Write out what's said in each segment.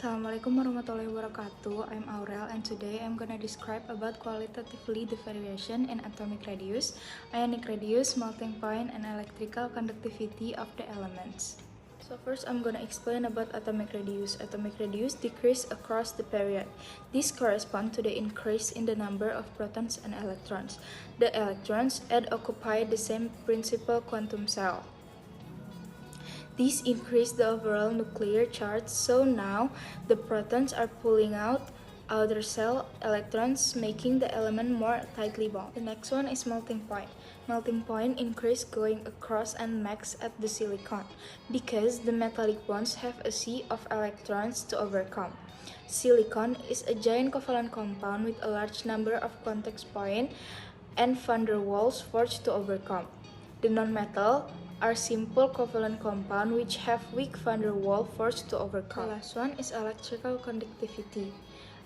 Assalamualaikum warahmatullahi wabarakatuh. I'm Aurelia and today I'm gonna describe about qualitatively the variation in atomic radius, ionic radius, melting point, and electrical conductivity of the elements. So first I'm gonna explain about atomic radius. Atomic radius decrease across the period. This corresponds to the increase in the number of protons and electrons. The electrons occupy the same principal quantum cell. These increase the overall nuclear charge, so now the protons are pulling out outer cell electrons, making the element more tightly bound. The next one is melting point. Melting point increase going across and max at the silicon, because the metallic bonds have a sea of electrons to overcome. Silicon is a giant covalent compound with a large number of contact points and van der Waals force to overcome. The non-metal are simple covalent compounds which have weak van der Waals force to overcome. The last one is electrical conductivity.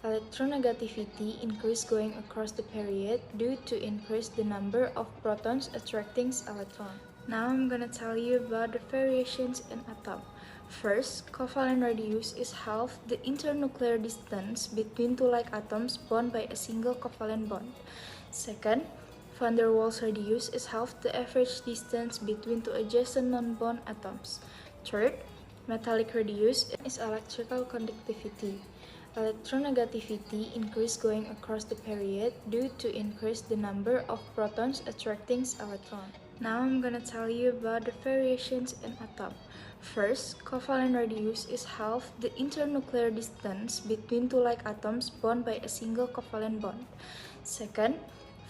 Electronegativity increase going across the period due to increase the number of protons attracting electrons. Now I'm gonna tell you about the variations in atom. First, covalent radius is half the internuclear distance between two like atoms bound by a single covalent bond. Second, van der Waals radius is half the average distance between two adjacent non-bond atoms. Third, metallic radius is electrical conductivity. Electronegativity increase going across the period due to increase the number of protons attracting electrons. Now I'm gonna tell you about the variations in atom. First, covalent radius is half the internuclear distance between two like atoms bound by a single covalent bond. Second,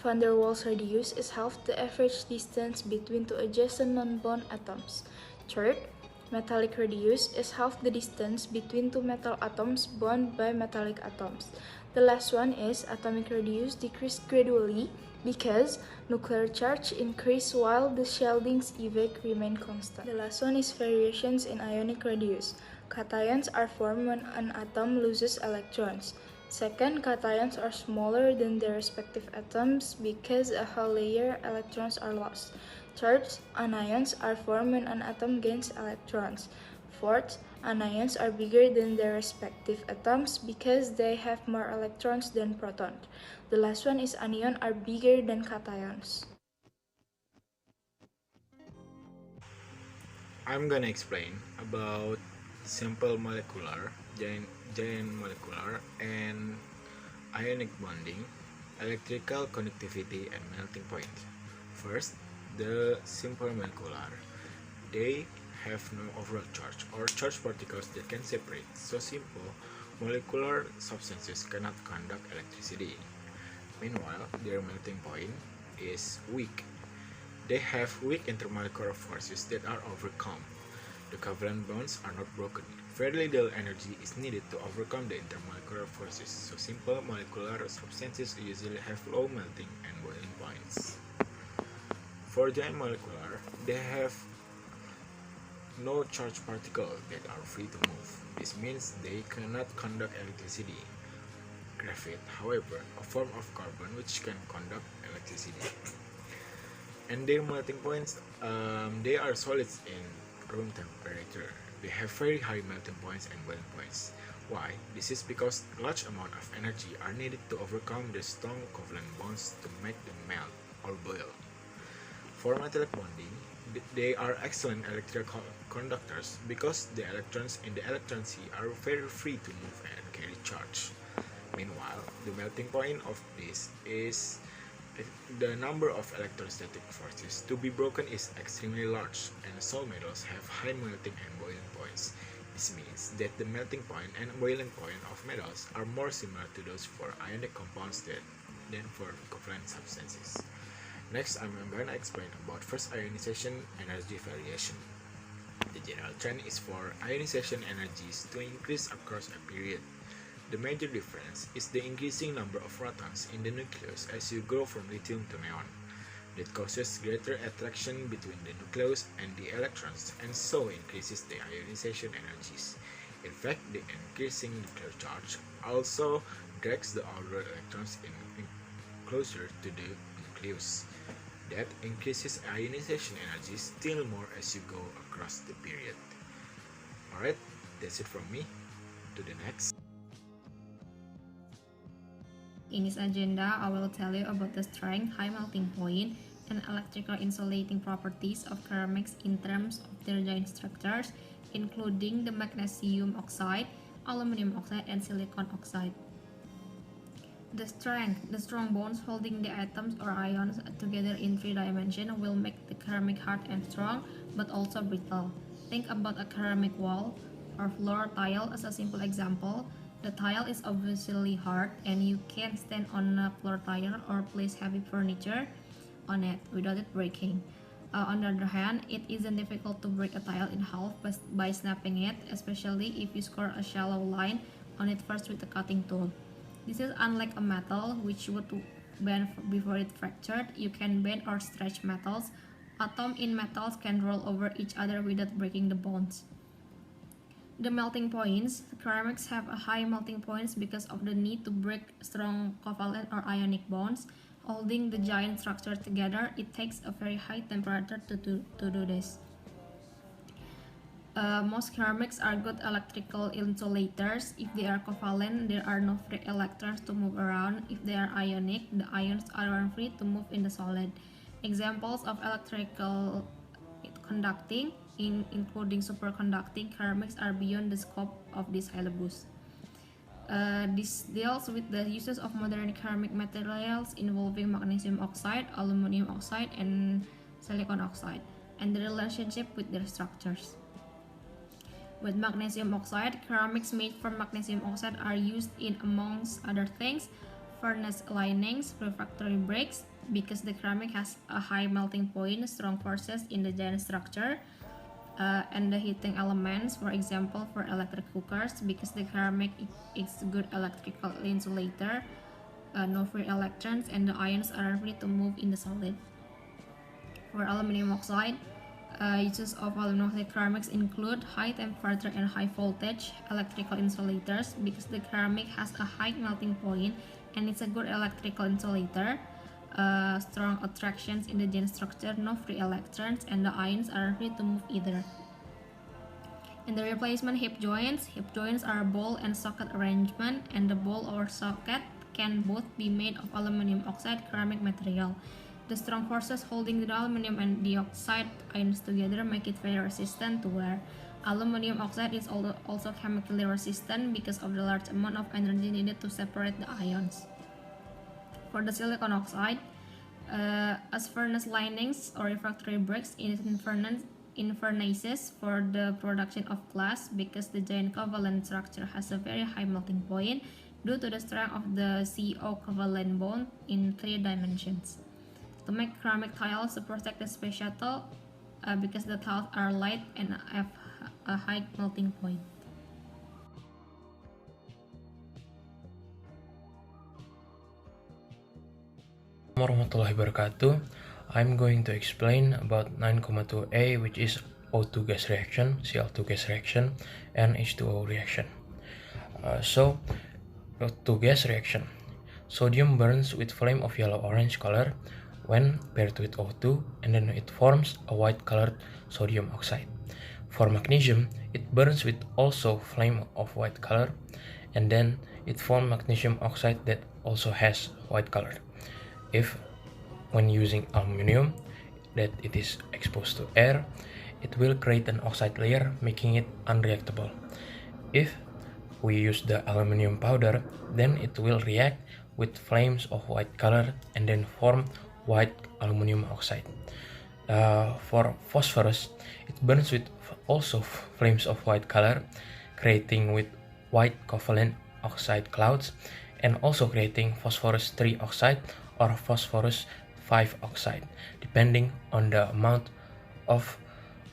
van der Waals radius is half the average distance between two adjacent non-bond atoms. Third, metallic radius is half the distance between two metal atoms bound by metallic atoms. The last one is atomic radius decrease gradually because nuclear charge increase while the Sheldon's effect remain constant. The last one is variations in ionic radius. Cations are formed when an atom loses electrons. Second, cations are smaller than their respective atoms because a whole layer electrons are lost. Third, anions are formed when an atom gains electrons. Fourth, anions are bigger than their respective atoms because they have more electrons than protons. The last one is anions are bigger than cations. I'm gonna explain about simple molecular, giant molecular, and ionic bonding, electrical conductivity, and melting point. First, the simple molecular. They have no overall charge or charged particles that can separate, so simple molecular substances cannot conduct electricity. Meanwhile, their melting point is weak. They have weak intermolecular forces that are overcome. The covalent bonds are not broken. Very little energy is needed to overcome the intermolecular forces, so simple molecular substances usually have low melting and boiling points. For giant molecular, they have no charged particles that are free to move. This means they cannot conduct electricity. Graphite, however, a form of carbon which can conduct electricity. And their melting points, they are solids in room temperature. They have very high melting points and boiling points. Why? This is because large amount of energy are needed to overcome the strong covalent bonds to make them melt or boil. For metallic bonding, they are excellent electrical conductors because the electrons in the electron sea are very free to move and carry charge. Meanwhile, the melting point of this is the number of electrostatic forces to be broken is extremely large, and so metals have high melting and boiling points. This means that the melting point and boiling point of metals are more similar to those for ionic compounds than for covalent substances. Next, I'm going to explain about first ionization energy variation. The general trend is for ionization energies to increase across a period. The major difference is the increasing number of protons in the nucleus as you go from lithium to neon. That causes greater attraction between the nucleus and the electrons and so increases the ionization energies. In fact, the increasing nuclear charge also drags the outer electrons in closer to the nucleus. That increases ionization energy still more as you go across the period. Alright, that's it from me. to the next. In this agenda, I will tell you about the strength, high melting point, and electrical insulating properties of ceramics in terms of their giant structures, including the magnesium oxide, aluminum oxide, and silicon oxide. The strong bonds holding the atoms or ions together in 3 dimensions will make the ceramic hard and strong, but also brittle. Think about a ceramic wall or floor tile as a simple example. The tile is obviously hard, and you can't stand on a floor tile or place heavy furniture on it without it breaking. On the other hand, it isn't difficult to break a tile in half by snapping it, especially if you score a shallow line on it first with a cutting tool. This is unlike a metal, which would bend before it fractured. You can bend or stretch metals. Atoms in metals can roll over each other without breaking the bonds. The melting points. Ceramics have a high melting points because of the need to break strong covalent or ionic bonds. Holding the giant structure together, it takes a very high temperature to do this. Most ceramics are good electrical insulators. If they are covalent, there are no free electrons to move around. If they are ionic, the ions are free to move in the solid. Examples of electrical conducting, including superconducting ceramics, are beyond the scope of this syllabus. This deals with the uses of modern ceramic materials involving magnesium oxide, aluminum oxide, and silicon oxide, and the relationship with their structures. With magnesium oxide, ceramics made from magnesium oxide are used in, amongst other things, furnace linings, refractory bricks, because the ceramic has a high melting point, strong forces in the giant structure, and the heating elements, for example, for electric cookers, because the ceramic is a good electrical insulator, no free electrons, and the ions are free to move in the solid. For aluminum oxide, uses of aluminum oxide ceramics include high temperature and high voltage electrical insulators, because the ceramic has a high melting point and it's a good electrical insulator. Strong attractions in the giant structure, no free electrons, and the ions are free to move either. And the replacement hip joints. Hip joints are a ball and socket arrangement, and the ball or socket can both be made of aluminum oxide ceramic material. The strong forces holding the aluminum and the oxide ions together make it very resistant to wear. Aluminum oxide is also chemically resistant because of the large amount of energy needed to separate the ions. For the silicon oxide, as furnace linings or refractory bricks in furnaces for the production of glass, because the giant covalent structure has a very high melting point due to the strength of the CO covalent bond in 3 dimensions. To make ceramic tiles to protect the space shuttle, because the tiles are light and have a high melting point. Warahmatullahi wabarakatuh. I'm going to explain about 9,2A, which is O2 gas reaction, Cl2 gas reaction, and H2O reaction. So, O2 gas reaction. Sodium burns with flame of yellow-orange color when paired with O2, and then it forms a white-colored sodium oxide. For magnesium, it burns with also flame of white color, and then it forms magnesium oxide that also has white color. If when using aluminum that it is exposed to air, it will create an oxide layer, making it unreactable. If we use the aluminum powder, then it will react with flames of white color and then form white aluminum oxide. For phosphorus, it burns with also flames of white color, creating with white covalent oxide clouds, and also creating phosphorus 3 oxide or phosphorus 5 oxide, depending on the amount of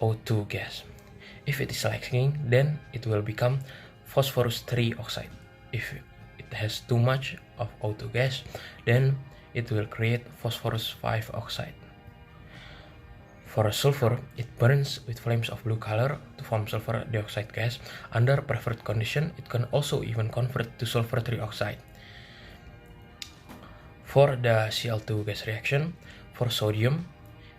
O2 gas. If it is lacking, then it will become phosphorus 3 oxide. If it has too much of O2 gas, then it will create phosphorus 5 oxide. For sulfur, it burns with flames of blue color to form sulfur dioxide gas. Under preferred condition, it can also even convert to sulfur 3 oxide. For the Cl2 gas reaction, for sodium,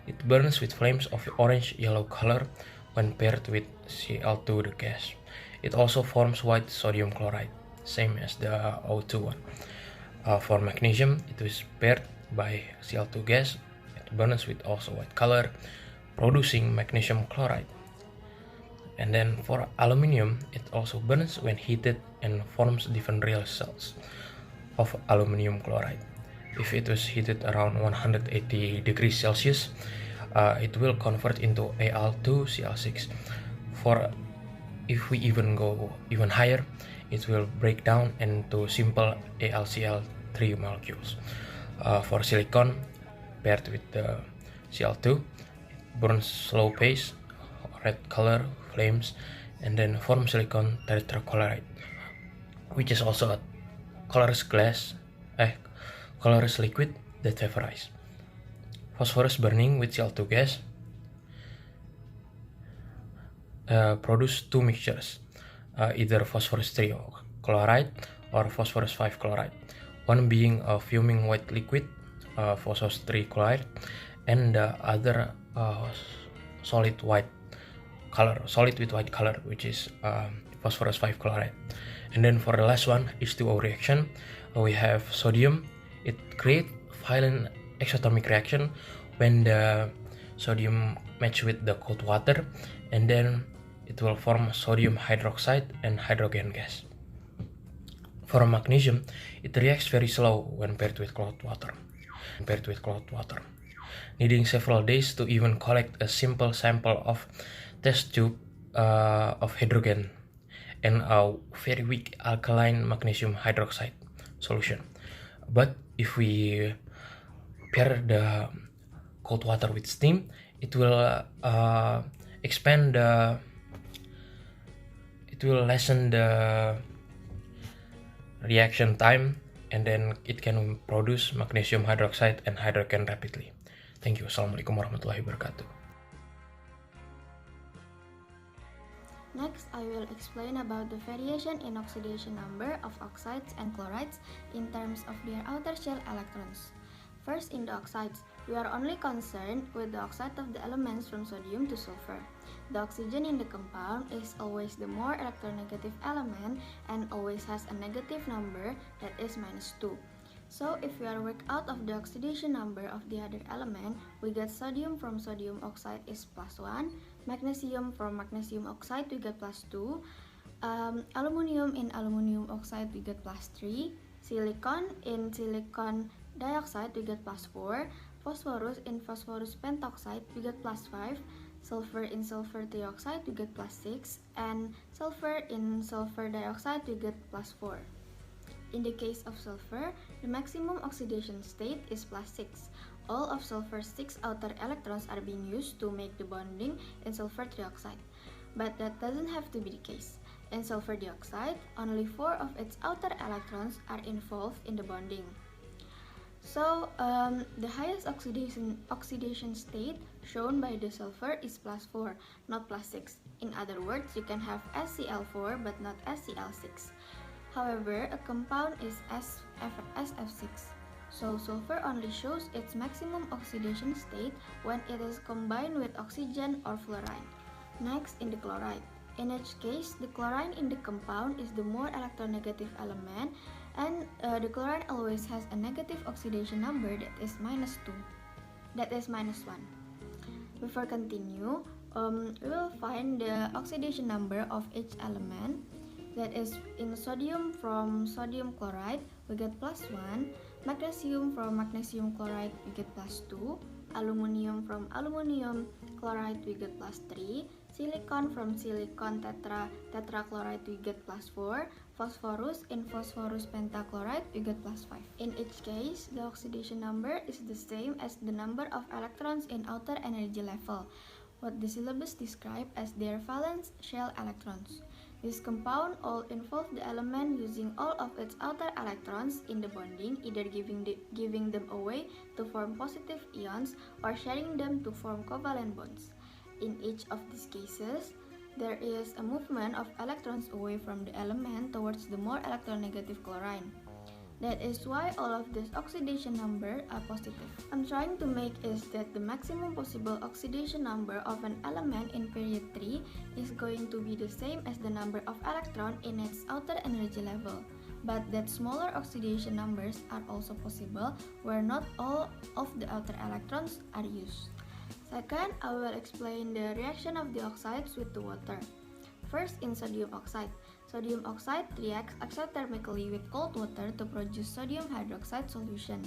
it burns with flames of orange-yellow color when paired with Cl2 the gas. It also forms white sodium chloride, same as the O2 one. For magnesium, it is paired by Cl2 gas. It burns with also white color, producing magnesium chloride. And then for aluminium, it also burns when heated and forms different real cells of aluminium chloride. If it was heated around 180 degrees Celsius, it will convert into Al2Cl6. If we even go even higher, it will break down into simple AlCl3 molecules. For silicon, paired with the Cl2, it burns slow pace, red color, flames, and then form silicon tetrachloride, which is also a colorless liquid that vaporizes. Phosphorus burning with Cl2 gas produce two mixtures, either phosphorus 3 chloride or phosphorus 5 chloride, one being a fuming white liquid, phosphorus 3 chloride, and the other solid with white color, which is phosphorus 5 chloride. And then for the last one, H2O reaction, we have sodium. It creates violent exothermic reaction when the sodium match with the cold water, and then it will form sodium hydroxide and hydrogen gas. For magnesium, it reacts very slow when paired with cold water, needing several days to even collect a simple sample of test tube of hydrogen and a very weak alkaline magnesium hydroxide solution. But if we pair the cold water with steam, it will lessen the reaction time, and then it can produce magnesium hydroxide and hydrogen rapidly. Thank you. Assalamualaikum warahmatullahi wabarakatuh. Next, I will explain about the variation in oxidation number of oxides and chlorides in terms of their outer shell electrons. First, in the oxides, we are only concerned with the oxide of the elements from sodium to sulfur. The oxygen in the compound is always the more electronegative element and always has a negative number, that is -2. So if we are work out of the oxidation number of the other element, we get sodium from sodium oxide is +1, magnesium from magnesium oxide we get +2, aluminium in aluminium oxide we get +3, silicon in silicon dioxide we get +4, phosphorus in phosphorus pentoxide we get +5, sulfur in sulfur dioxide we get +6, and sulfur in sulfur dioxide we get +4. In the case of sulfur, the maximum oxidation state is +6. All of sulfur's 6 outer electrons are being used to make the bonding in sulfur trioxide. But that doesn't have to be the case. In sulfur dioxide, only 4 of its outer electrons are involved in the bonding. So, the highest oxidation state shown by the sulfur is +4, not +6. In other words, you can have SCl4 but not SCl6. However, a compound is SF6, so sulfur only shows its maximum oxidation state when it is combined with oxygen or fluorine. Next, in the chloride. In each case, the chlorine in the compound is the more electronegative element, and the chlorine always has a negative oxidation number that is -2. That is -1. Before continue, we will find the oxidation number of each element. That is, in sodium from sodium chloride, we get +1, magnesium from magnesium chloride, we get +2, aluminium from aluminium chloride, we get +3, silicon from silicon tetrachloride, we get +4, phosphorus in phosphorus pentachloride, we get +5. In each case, the oxidation number is the same as the number of electrons in outer energy level, what the syllabus describe as their valence shell electrons. This compound all involve the element using all of its outer electrons in the bonding, either giving them away to form positive ions or sharing them to form covalent bonds. In each of these cases, there is a movement of electrons away from the element towards the more electronegative chlorine. That is why all of these oxidation numbers are positive. I'm trying to make is that the maximum possible oxidation number of an element in period 3 is going to be the same as the number of electrons in its outer energy level. But that smaller oxidation numbers are also possible where not all of the outer electrons are used. Second, I will explain the reaction of the oxides with the water. First, in sodium oxide. Sodium oxide reacts exothermically with cold water to produce sodium hydroxide solution.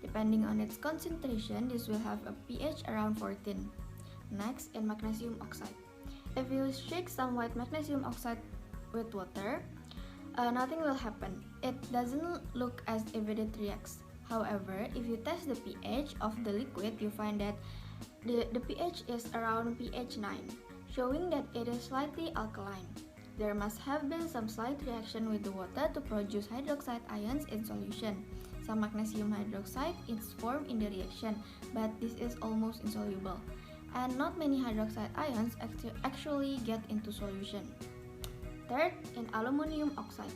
Depending on its concentration, this will have a pH around 14. Next, in magnesium oxide. If you shake some white magnesium oxide with water, nothing will happen. It doesn't look as if it reacts. However, if you test the pH of the liquid, you find that the pH is around pH 9, showing that it is slightly alkaline. There must have been some slight reaction with the water to produce hydroxide ions in solution. Some magnesium hydroxide is formed in the reaction, but this is almost insoluble. And not many hydroxide ions actually get into solution. Third, in aluminum oxide.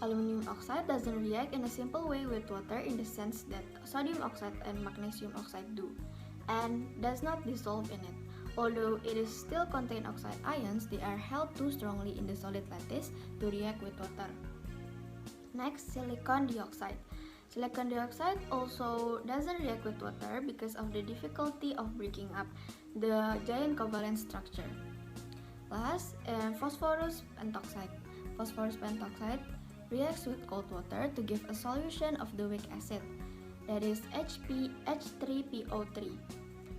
Aluminum oxide doesn't react in a simple way with water in the sense that sodium oxide and magnesium oxide do, and does not dissolve in it. Although it is still contain oxide ions, they are held too strongly in the solid lattice to react with water. Next, silicon dioxide. Silicon dioxide also doesn't react with water because of the difficulty of breaking up the giant covalent structure. Last, phosphorus pentoxide. Phosphorus pentoxide reacts with cold water to give a solution of the weak acid, that is H3PO3,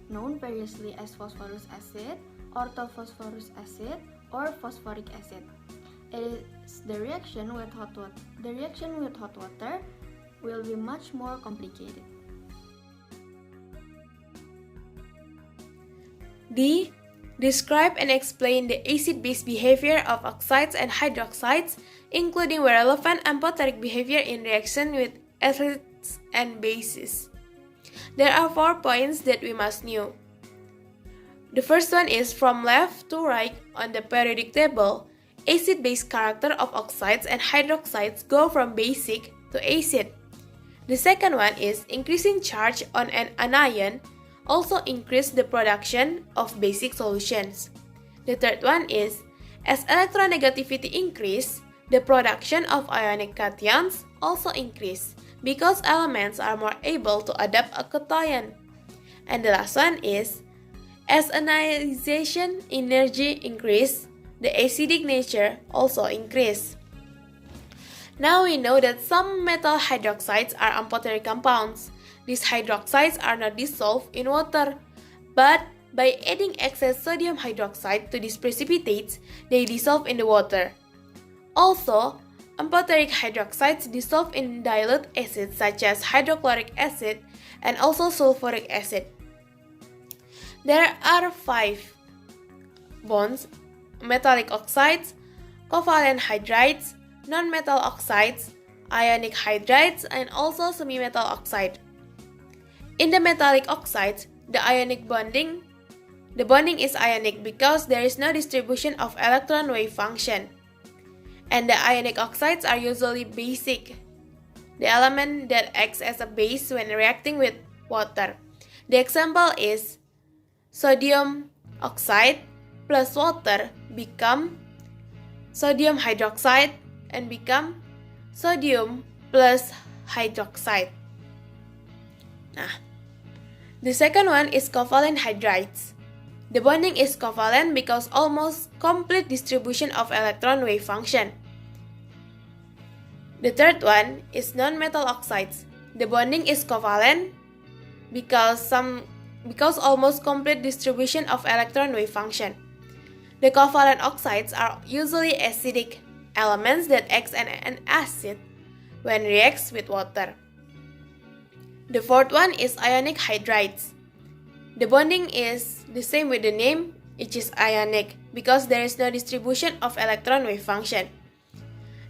known variously as phosphorus acid, orthophosphorus acid, or phosphoric acid. It is the reaction with hot water. The reaction with hot water will be much more complicated. D. Describe and explain the acid-base behavior of oxides and hydroxides, including relevant amphoteric behavior in reaction with acids and bases. There are 4 points that we must know. The first one is from left to right on the periodic table, acid-base character of oxides and hydroxides go from basic to acid. The second one is increasing charge on an anion also increase the production of basic solutions. The third one is, as electronegativity increase, the production of ionic cations also increase because elements are more able to adapt a cation. And the last one is, as ionization energy increase, the acidic nature also increase. Now we know that some metal hydroxides are amphoteric compounds. These hydroxides are not dissolved in water, but by adding excess sodium hydroxide to these precipitates, they dissolve in the water. Also, amphoteric hydroxides dissolve in dilute acids such as hydrochloric acid and also sulfuric acid. There are 5 bonds: metallic oxides, covalent hydrides, non-metal oxides, ionic hydrides, and also semi-metal oxide. In the metallic oxides, the bonding is ionic because there is no distribution of electron wave function. And the ionic oxides are usually basic, the element that acts as a base when reacting with water. The example is sodium oxide plus water become sodium hydroxide and become sodium plus hydroxide. The second one is covalent hydrides. The bonding is covalent because almost complete distribution of electron wave function. The third one is non-metal oxides. The bonding is covalent because almost complete distribution of electron wave function. The covalent oxides are usually acidic elements that act as an acid when reacts with water. The fourth one is ionic hydrides. The bonding is the same with the name, which is ionic, because there is no distribution of electron wave function.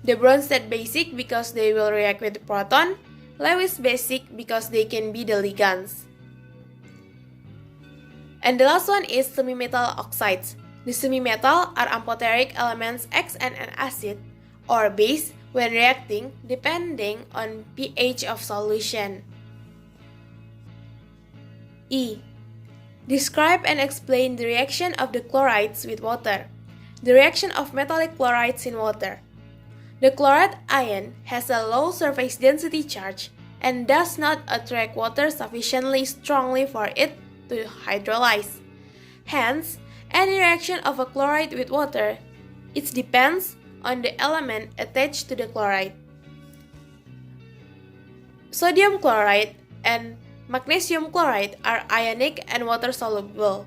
The Bronsted basic because they will react with the proton, Lewis basic because they can be the ligands. And the last one is semi-metal oxides. The semi-metal are amphoteric elements act as an acid or base when reacting depending on pH of solution. E. Describe and explain the reaction of the chlorides with water. The reaction of metallic chlorides in water. The chloride ion has a low surface density charge and does not attract water sufficiently strongly for it to hydrolyze. Hence, any reaction of a chloride with water, it depends on the element attached to the chloride. Sodium chloride and magnesium chloride are ionic and water-soluble.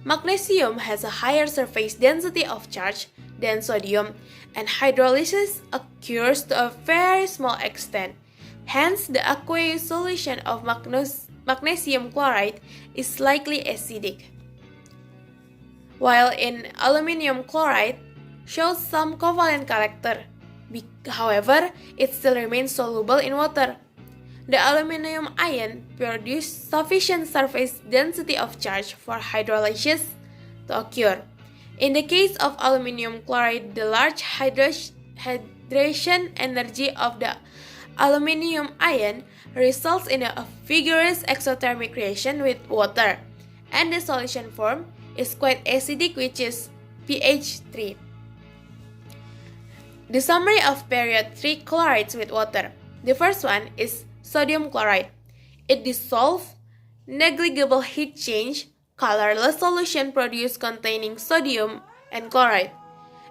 Magnesium has a higher surface density of charge than sodium, and hydrolysis occurs to a very small extent. Hence, the aqueous solution of magnesium chloride is slightly acidic, while in aluminum chloride shows some covalent character. However, it still remains soluble in water. The aluminum ion produces sufficient surface density of charge for hydrolysis to occur. In the case of aluminum chloride, the large hydration energy of the aluminum ion results in a vigorous exothermic reaction with water, and the solution form is quite acidic, which is pH 3. The summary of period 3 chlorides with water. The first one is sodium chloride. It dissolves, negligible heat change, colorless solution produced containing sodium and chloride,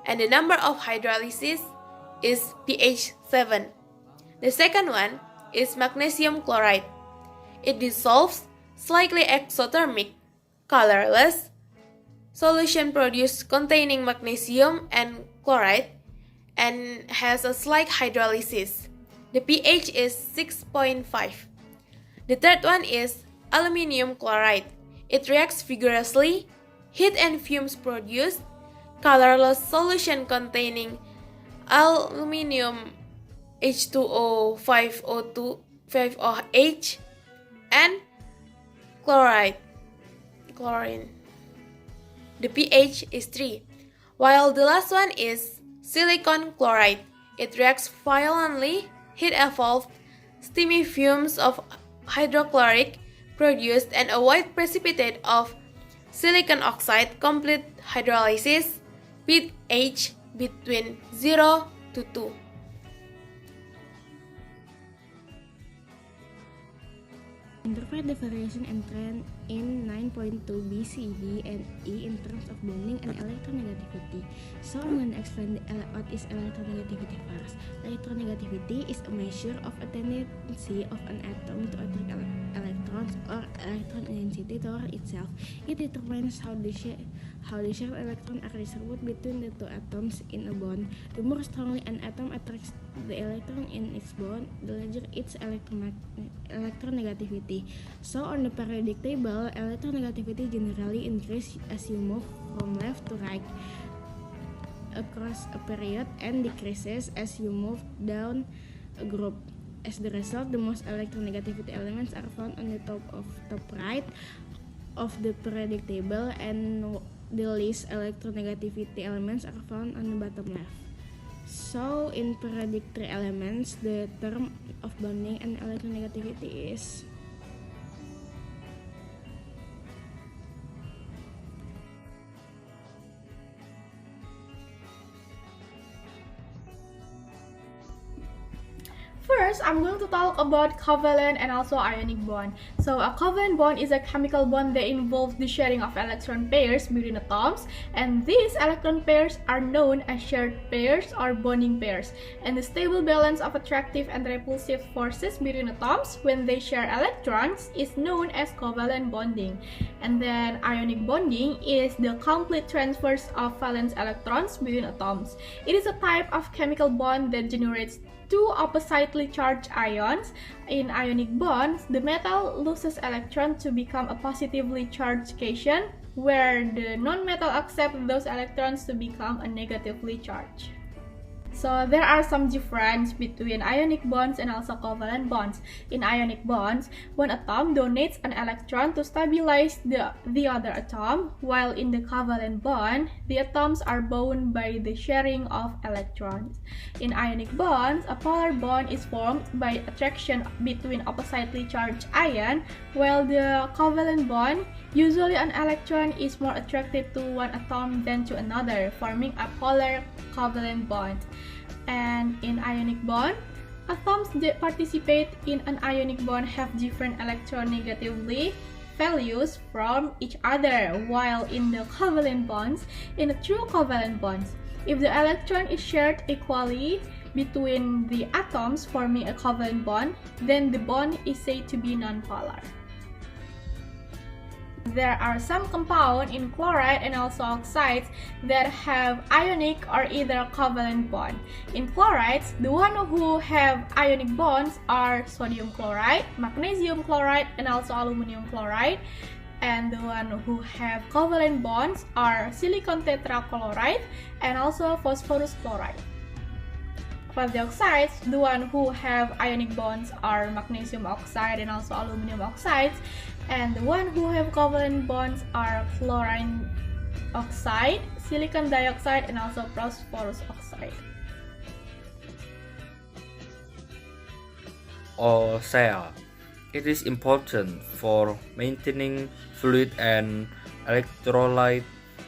and the number of hydrolysis is pH 7. The second one is magnesium chloride. It dissolves, slightly exothermic, colorless solution produced containing magnesium and chloride, and has a slight hydrolysis. The pH is 6.5. The third one is aluminium chloride. It reacts vigorously, heat and fumes produced, colorless solution containing aluminium H2O 5O2 5OH and chlorine. The pH is 3. While the last one is silicon chloride. It reacts violently, heat evolved, steamy fumes of hydrochloric produced, and a white precipitate of silicon oxide complete hydrolysis, pH between 0 to 2. Interpret the variation and trend in 9.2 B, C, D, and E in terms of bonding and electronegativity. So I'm going to explain what is electronegativity first. Electronegativity is a measure of a tendency of an atom to attract electrons or electron density toward itself. It determines how the shared electrons are distributed between the two atoms in a bond. The more strongly an atom attracts the electron in its bond, the larger its electronegativity. So on the periodic table, electronegativity generally increases as you move from left to right across a period and decreases as you move down a group. As the result, the most electronegativity elements are found on the top right of the periodic table, and the least electronegativity elements are found on the bottom left. So in periodic tree elements, the term of bonding and electronegativity is First, I'm going to talk about covalent and also ionic bond. So a covalent bond is a chemical bond that involves the sharing of electron pairs between atoms, and these electron pairs are known as shared pairs or bonding pairs. And the stable balance of attractive and repulsive forces between atoms when they share electrons is known as covalent bonding. And then ionic bonding is the complete transfers of valence electrons between atoms. It is a type of chemical bond that generates two oppositely charged ions. In ionic bonds, the metal loses electrons to become a positively charged cation, where the non-metal accepts those electrons to become a negatively charged. So there are some difference between ionic bonds and also covalent bonds. In ionic bonds, one atom donates an electron to stabilize the other atom, while in the covalent bond, the atoms are bound by the sharing of electrons. In ionic bonds, a polar bond is formed by attraction between oppositely charged ion, while the covalent bond, usually an electron is more attracted to one atom than to another, forming a polar covalent bond. And in ionic bond, atoms that participate in an ionic bond have different electronegativity values from each other, while in the covalent bonds, in the true covalent bonds, if the electron is shared equally between the atoms forming a covalent bond, then the bond is said to be nonpolar. There are some compounds in chloride and also oxides that have ionic or either covalent bond. In chlorides, the one who have ionic bonds are sodium chloride, magnesium chloride, and also aluminum chloride. And the one who have covalent bonds are silicon tetrachloride and also phosphorus chloride. For the oxides, the one who have ionic bonds are magnesium oxide and also aluminum oxides, and the one who have covalent bonds are chlorine oxide, silicon dioxide, and also phosphorus oxide. Or cell. It is important for maintaining fluid and electrolyte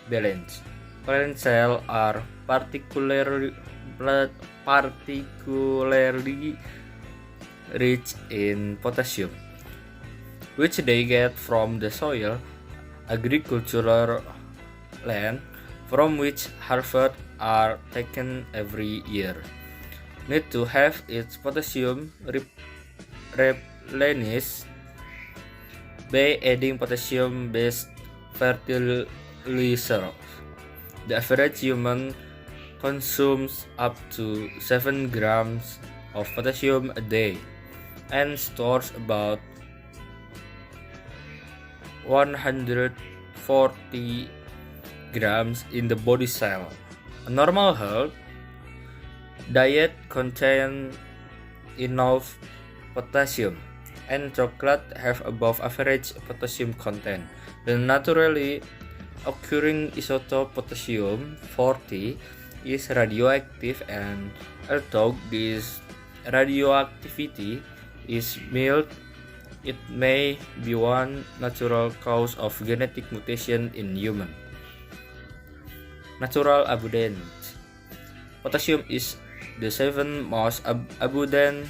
balance. Plant cells are particularly rich in potassium, which they get from the soil, agricultural land from which harvests are taken every year. Need to have its potassium replenished by adding potassium-based fertilizers. The average human consumes up to 7 grams of potassium a day and stores about 140 grams in the body cell. A normal health diet contains enough potassium, and chocolate have above average potassium content. The naturally occurring isotope potassium-40 is radioactive, and although this radioactivity is mild, it may be one natural cause of genetic mutation in humans. Natural abundance. Potassium is the seventh most abundant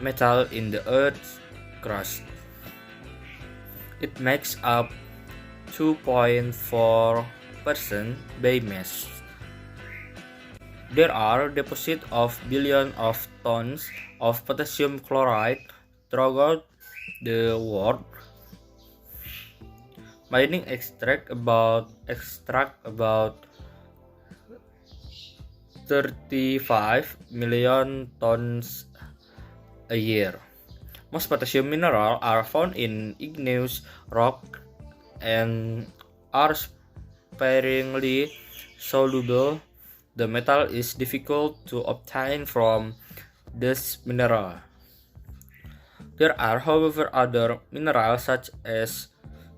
metal in the Earth's crust. It makes up 2.4% by mass. There are deposits of billions of tons of potassium chloride throughout the world. Mining extract about 35 million tons a year. Most potassium minerals are found in igneous rock and are sparingly soluble. The metal is difficult to obtain from this mineral. There are, however, other minerals such as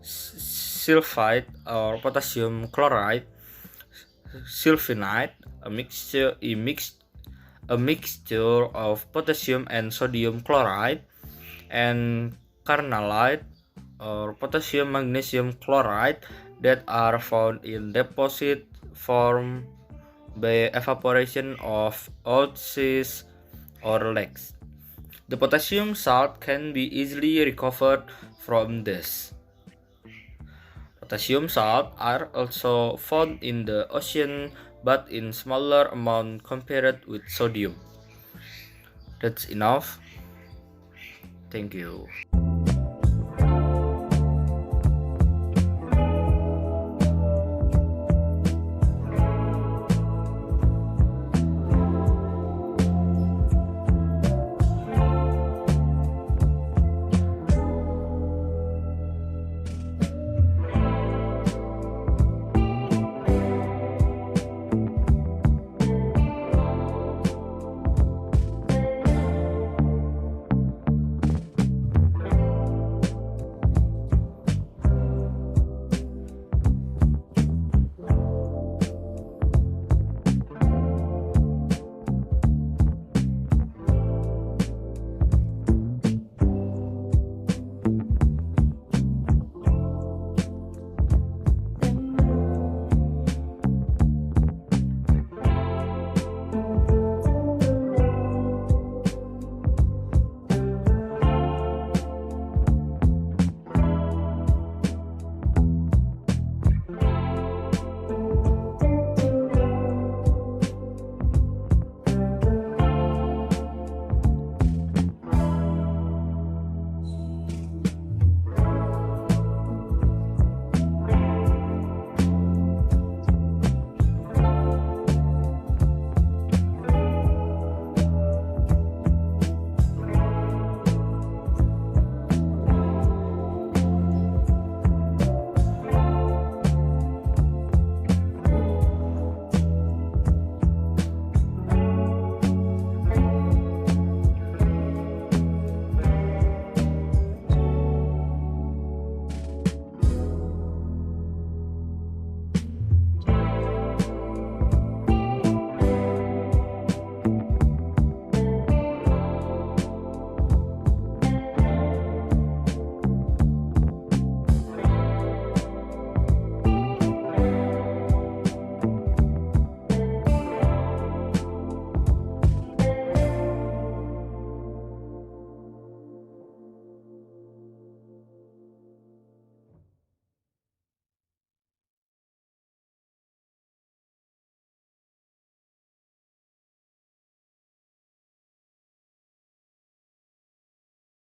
sulfide or potassium chloride, sulfinite, a mixture of potassium and sodium chloride, and carnallite or potassium magnesium chloride that are found in deposits formed by evaporation of oases or lakes. The potassium salt can be easily recovered from this. Potassium salt are also found in the ocean, but in smaller amount compared with sodium. That's enough. Thank you.